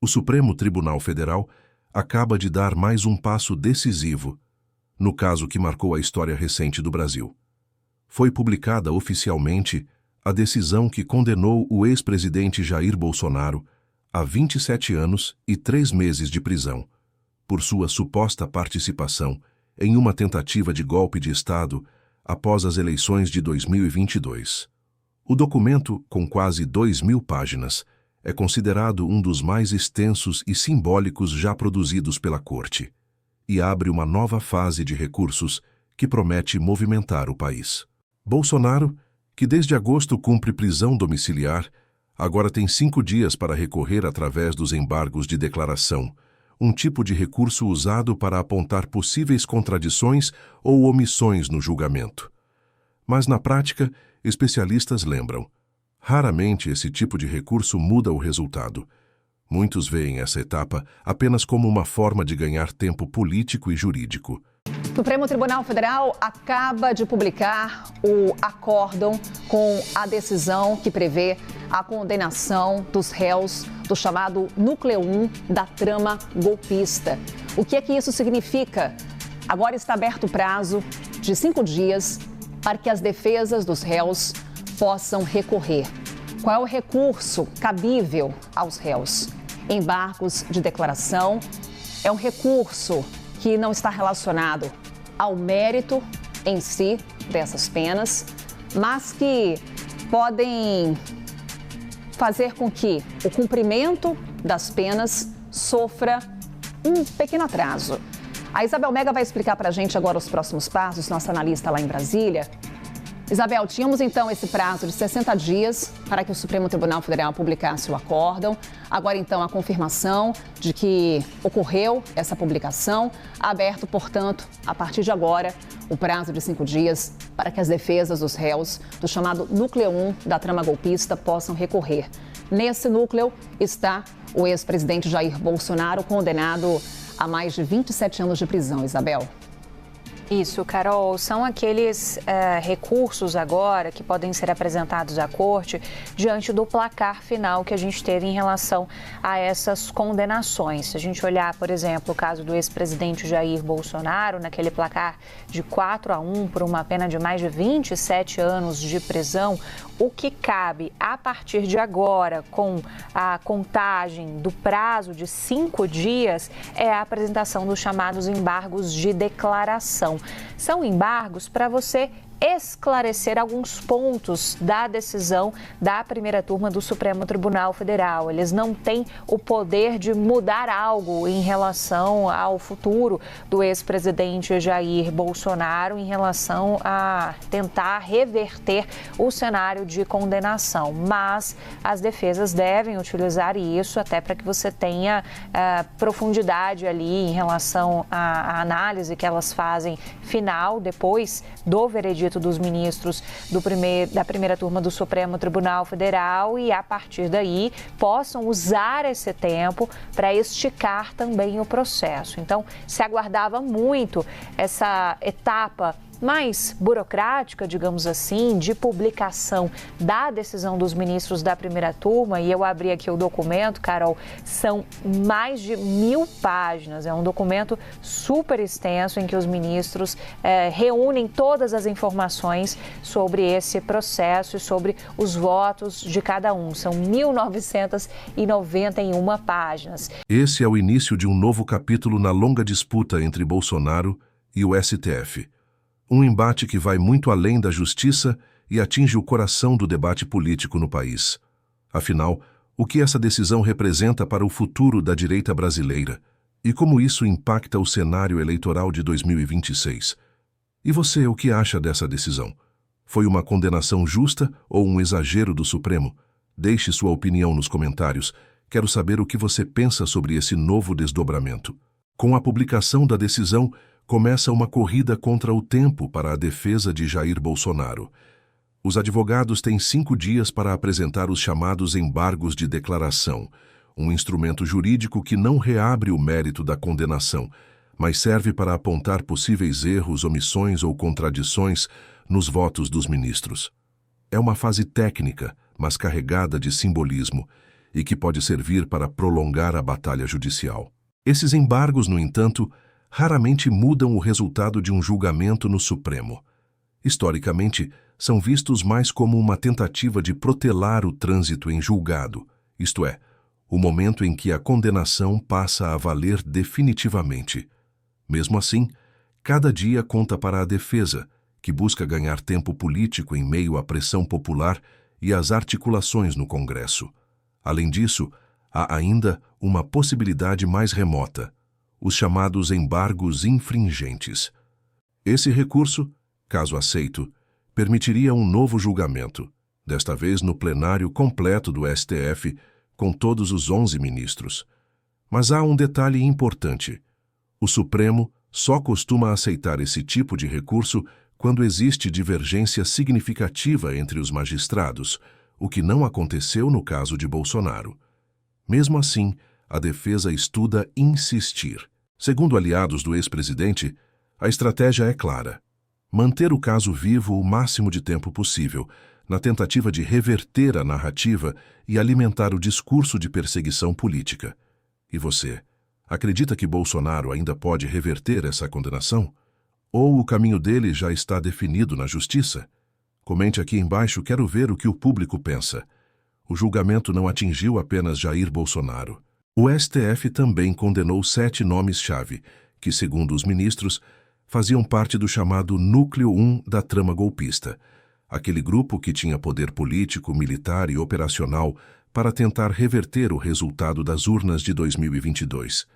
O Supremo Tribunal Federal acaba de dar mais um passo decisivo no caso que marcou a história recente do Brasil. Foi publicada oficialmente a decisão que condenou o ex-presidente Jair Bolsonaro a 27 anos e 3 meses de prisão por sua suposta participação em uma tentativa de golpe de Estado após as eleições de 2022. O documento, com quase 2.000 páginas, é considerado um dos mais extensos e simbólicos já produzidos pela Corte, e abre uma nova fase de recursos que promete movimentar o país. Bolsonaro, que desde agosto cumpre prisão domiciliar, agora tem 5 dias para recorrer através dos embargos de declaração, um tipo de recurso usado para apontar possíveis contradições ou omissões no julgamento. Mas, na prática, especialistas lembram, raramente esse tipo de recurso muda o resultado. Muitos veem essa etapa apenas como uma forma de ganhar tempo político e jurídico. O Supremo Tribunal Federal acaba de publicar o acórdão com a decisão que prevê a condenação dos réus do chamado Núcleo 1 da trama golpista. O que é que isso significa? Agora está aberto o prazo de 5 dias para que as defesas dos réus possam recorrer. Qual é o recurso cabível aos réus? Embargos de declaração é um recurso que não está relacionado ao mérito em si dessas penas, mas que podem fazer com que o cumprimento das penas sofra um pequeno atraso. A Isabel Mega vai explicar para a gente agora os próximos passos, nossa analista lá em Brasília. Isabel, tínhamos então esse prazo de 60 dias para que o Supremo Tribunal Federal publicasse o acórdão. Agora então a confirmação de que ocorreu essa publicação, aberto, portanto, a partir de agora, o prazo de 5 dias para que as defesas dos réus do chamado Núcleo 1 da trama golpista possam recorrer. Nesse núcleo está o ex-presidente Jair Bolsonaro, condenado a mais de 27 anos de prisão, Isabel. Isso, Carol, são aqueles recursos agora que podem ser apresentados à corte diante do placar final que a gente teve em relação a essas condenações. Se a gente olhar, por exemplo, o caso do ex-presidente Jair Bolsonaro, naquele placar de 4-1 por uma pena de mais de 27 anos de prisão, o que cabe a partir de agora, com a contagem do prazo de 5 dias, é a apresentação dos chamados embargos de declaração. São embargos para você esclarecer alguns pontos da decisão da primeira turma do Supremo Tribunal Federal. Eles não têm o poder de mudar algo em relação ao futuro do ex-presidente Jair Bolsonaro, em relação a tentar reverter o cenário de condenação. Mas as defesas devem utilizar isso até para que você tenha profundidade ali em relação à análise que elas fazem final, depois do veredito dos ministros da primeira turma do Supremo Tribunal Federal, e a partir daí possam usar esse tempo para esticar também o processo. Então, se aguardava muito essa etapa mais burocrática, digamos assim, de publicação da decisão dos ministros da primeira turma, e eu abri aqui o documento, Carol, são mais de 1.000 páginas, é um documento super extenso em que os ministros reúnem todas as informações sobre esse processo e sobre os votos de cada um, são 1.991 páginas. Esse é o início de um novo capítulo na longa disputa entre Bolsonaro e o STF. Um embate que vai muito além da justiça e atinge o coração do debate político no país. Afinal, o que essa decisão representa para o futuro da direita brasileira e como isso impacta o cenário eleitoral de 2026? E você, o que acha dessa decisão? Foi uma condenação justa ou um exagero do Supremo? Deixe sua opinião nos comentários. Quero saber o que você pensa sobre esse novo desdobramento. Com a publicação da decisão, começa uma corrida contra o tempo para a defesa de Jair Bolsonaro. Os advogados têm 5 dias para apresentar os chamados embargos de declaração, um instrumento jurídico que não reabre o mérito da condenação, mas serve para apontar possíveis erros, omissões ou contradições nos votos dos ministros. É uma fase técnica, mas carregada de simbolismo, e que pode servir para prolongar a batalha judicial. Esses embargos, no entanto, raramente mudam o resultado de um julgamento no Supremo. Historicamente, são vistos mais como uma tentativa de protelar o trânsito em julgado, isto é, o momento em que a condenação passa a valer definitivamente. Mesmo assim, cada dia conta para a defesa, que busca ganhar tempo político em meio à pressão popular e às articulações no Congresso. Além disso, há ainda uma possibilidade mais remota: os chamados embargos infringentes. Esse recurso, caso aceito, permitiria um novo julgamento, desta vez no plenário completo do STF, com todos os 11 ministros. Mas há um detalhe importante: o Supremo só costuma aceitar esse tipo de recurso quando existe divergência significativa entre os magistrados, o que não aconteceu no caso de Bolsonaro. Mesmo assim, a defesa estuda insistir. Segundo aliados do ex-presidente, a estratégia é clara: manter o caso vivo o máximo de tempo possível, na tentativa de reverter a narrativa e alimentar o discurso de perseguição política. E você, acredita que Bolsonaro ainda pode reverter essa condenação? Ou o caminho dele já está definido na justiça? Comente aqui embaixo, quero ver o que o público pensa. O julgamento não atingiu apenas Jair Bolsonaro. O STF também condenou 7 nomes-chave, que, segundo os ministros, faziam parte do chamado Núcleo 1 da trama golpista, aquele grupo que tinha poder político, militar e operacional para tentar reverter o resultado das urnas de 2022.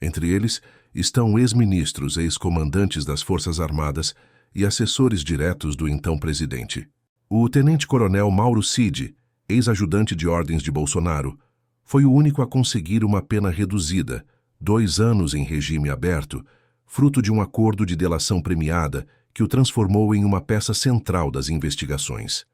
Entre eles estão ex-ministros, ex-comandantes das Forças Armadas e assessores diretos do então presidente. O tenente-coronel Mauro Cid, ex-ajudante de ordens de Bolsonaro, foi o único a conseguir uma pena reduzida, 2 anos em regime aberto, fruto de um acordo de delação premiada que o transformou em uma peça central das investigações.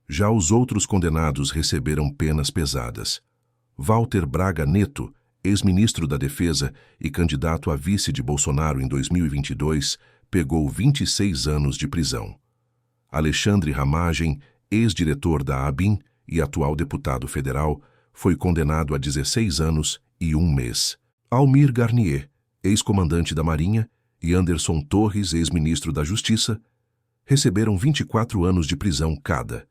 Já os outros condenados receberam penas pesadas. Walter Braga Neto, ex-ministro da Defesa e candidato a vice de Bolsonaro em 2022, pegou 26 anos de prisão. Alexandre Ramagem, ex-diretor da ABIN e atual deputado federal, foi condenado a 16 anos e 1 mês. Almir Garnier, ex-comandante da Marinha, e Anderson Torres, ex-ministro da Justiça, receberam 24 anos de prisão cada.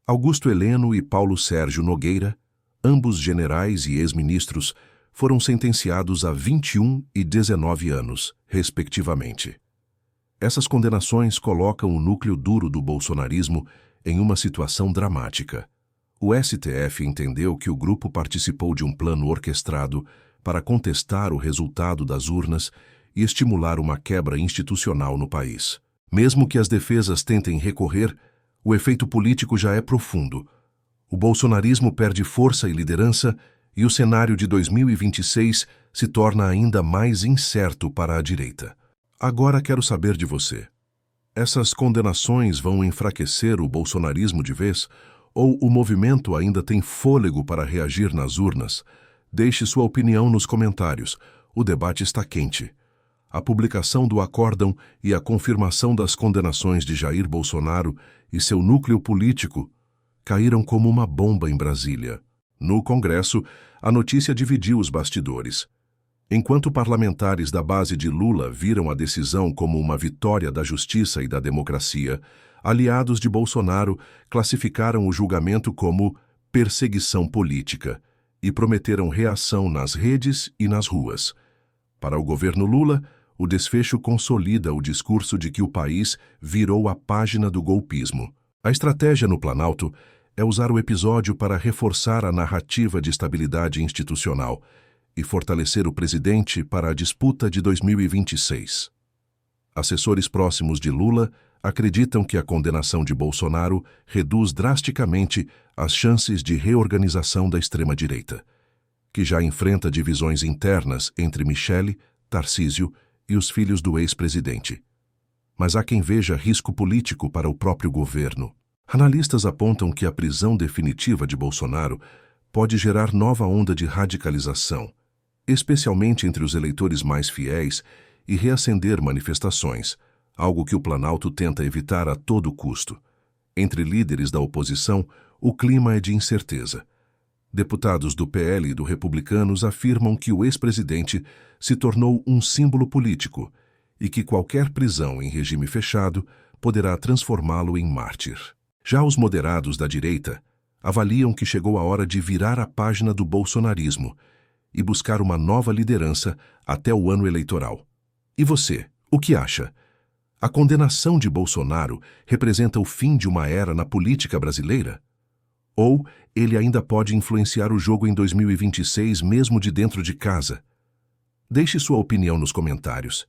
Augusto Heleno e Paulo Sérgio Nogueira, ambos generais e ex-ministros, foram sentenciados a 21 e 19 anos, respectivamente. Essas condenações colocam o núcleo duro do bolsonarismo em uma situação dramática. O STF entendeu que o grupo participou de um plano orquestrado para contestar o resultado das urnas e estimular uma quebra institucional no país. Mesmo que as defesas tentem recorrer, o efeito político já é profundo. O bolsonarismo perde força e liderança e o cenário de 2026 se torna ainda mais incerto para a direita. Agora quero saber de você. Essas condenações vão enfraquecer o bolsonarismo de vez ou o movimento ainda tem fôlego para reagir nas urnas? Deixe sua opinião nos comentários. O debate está quente. A publicação do acórdão e a confirmação das condenações de Jair Bolsonaro e seu núcleo político caíram como uma bomba em Brasília. No Congresso, a notícia dividiu os bastidores. Enquanto parlamentares da base de Lula viram a decisão como uma vitória da justiça e da democracia, aliados de Bolsonaro classificaram o julgamento como perseguição política e prometeram reação nas redes e nas ruas. Para o governo Lula, o desfecho consolida o discurso de que o país virou a página do golpismo. A estratégia no Planalto é usar o episódio para reforçar a narrativa de estabilidade institucional e fortalecer o presidente para a disputa de 2026. Assessores próximos de Lula acreditam que a condenação de Bolsonaro reduz drasticamente as chances de reorganização da extrema-direita, que já enfrenta divisões internas entre Michele, Tarcísio e os filhos do ex-presidente. Mas há quem veja risco político para o próprio governo. Analistas apontam que a prisão definitiva de Bolsonaro pode gerar nova onda de radicalização, especialmente entre os eleitores mais fiéis, e reacender manifestações, algo que o Planalto tenta evitar a todo custo. Entre líderes da oposição, o clima é de incerteza. Deputados do PL e do Republicanos afirmam que o ex-presidente se tornou um símbolo político e que qualquer prisão em regime fechado poderá transformá-lo em mártir. Já os moderados da direita avaliam que chegou a hora de virar a página do bolsonarismo e buscar uma nova liderança até o ano eleitoral. E você, o que acha? A condenação de Bolsonaro representa o fim de uma era na política brasileira? Ou ele ainda pode influenciar o jogo em 2026 mesmo de dentro de casa? Deixe sua opinião nos comentários.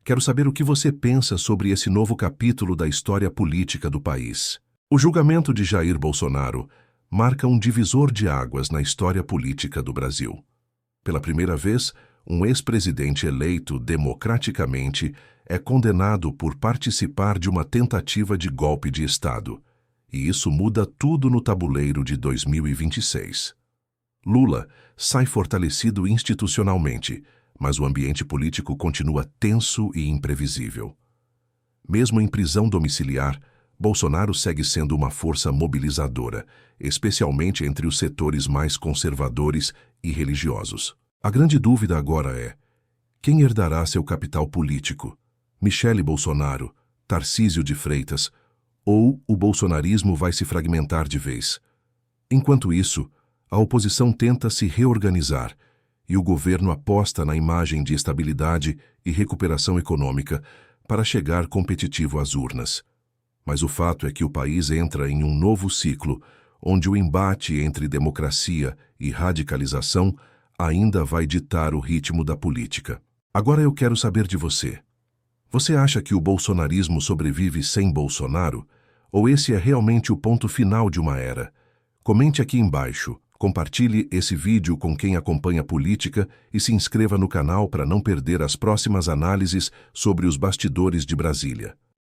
Quero saber o que você pensa sobre esse novo capítulo da história política do país. O julgamento de Jair Bolsonaro marca um divisor de águas na história política do Brasil. Pela primeira vez, um ex-presidente eleito democraticamente é condenado por participar de uma tentativa de golpe de Estado. E isso muda tudo no tabuleiro de 2026. Lula sai fortalecido institucionalmente, mas o ambiente político continua tenso e imprevisível. Mesmo em prisão domiciliar, Bolsonaro segue sendo uma força mobilizadora, especialmente entre os setores mais conservadores e religiosos. A grande dúvida agora é: quem herdará seu capital político? Michele Bolsonaro, Tarcísio de Freitas, ou o bolsonarismo vai se fragmentar de vez? Enquanto isso, a oposição tenta se reorganizar e o governo aposta na imagem de estabilidade e recuperação econômica para chegar competitivo às urnas. Mas o fato é que o país entra em um novo ciclo, onde o embate entre democracia e radicalização ainda vai ditar o ritmo da política. Agora eu quero saber de você. Você acha que o bolsonarismo sobrevive sem Bolsonaro? Ou esse é realmente o ponto final de uma era? Comente aqui embaixo, compartilhe esse vídeo com quem acompanha política e se inscreva no canal para não perder as próximas análises sobre os bastidores de Brasília.